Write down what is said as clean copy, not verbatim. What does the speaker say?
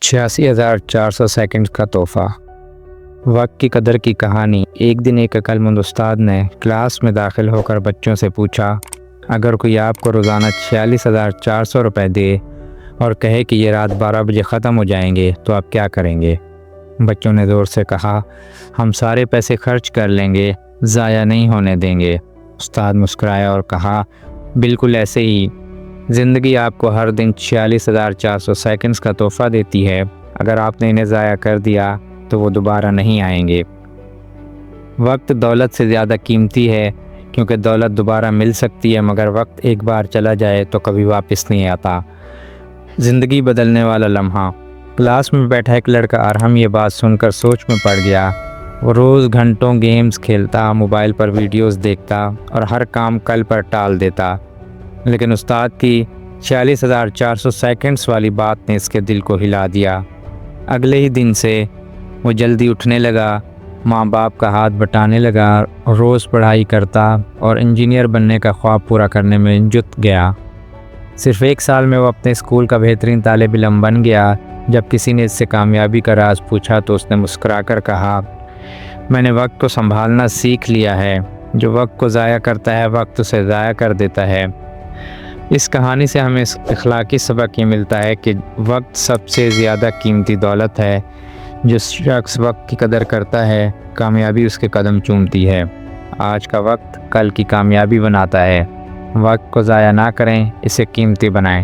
86,400 second کا تحفہ۔ وقت کی قدر کی کہانی۔ ایک دن ایک عقل مند استاد نے کلاس میں داخل ہو کر بچوں سے پوچھا، اگر کوئی آپ کو روزانہ 46,400 روپے دے اور کہے کہ یہ رات 12 بجے ختم ہو جائیں گے تو آپ کیا کریں گے؟ بچوں نے زور سے کہا، ہم سارے پیسے خرچ کر لیں گے، ضائع نہیں ہونے دیں گے۔ استاد مسکرایا اور کہا، بالکل ایسے ہی زندگی آپ کو ہر دن 46,400 سیکنڈز کا تحفہ دیتی ہے۔ اگر آپ نے انہیں ضائع کر دیا تو وہ دوبارہ نہیں آئیں گے۔ وقت دولت سے زیادہ قیمتی ہے، کیونکہ دولت دوبارہ مل سکتی ہے مگر وقت ایک بار چلا جائے تو کبھی واپس نہیں آتا۔ زندگی بدلنے والا لمحہ۔ کلاس میں بیٹھا ایک لڑکا ارحم یہ بات سن کر سوچ میں پڑ گیا۔ وہ روز گھنٹوں گیمز کھیلتا، موبائل پر ویڈیوز دیکھتا اور ہر کام کل پر ٹال دیتا، لیکن استاد کی 46,400 سیکنڈز والی بات نے اس کے دل کو ہلا دیا۔ اگلے ہی دن سے وہ جلدی اٹھنے لگا، ماں باپ کا ہاتھ بٹانے لگا، روز پڑھائی کرتا اور انجینئر بننے کا خواب پورا کرنے میں جت گیا۔ صرف 1 سال میں وہ اپنے اسکول کا بہترین طالب علم بن گیا۔ جب کسی نے اس سے کامیابی کا راز پوچھا تو اس نے مسکرا کر کہا، میں نے وقت کو سنبھالنا سیکھ لیا ہے۔ جو وقت کو ضائع کرتا ہے وقت اسے ضائع کر دیتا ہے۔ اس کہانی سے ہمیں اخلاقی سبق یہ ملتا ہے کہ وقت سب سے زیادہ قیمتی دولت ہے۔ جو شخص وقت کی قدر کرتا ہے، کامیابی اس کے قدم چومتی ہے۔ آج کا وقت کل کی کامیابی بناتا ہے۔ وقت کو ضائع نہ کریں، اسے قیمتی بنائیں۔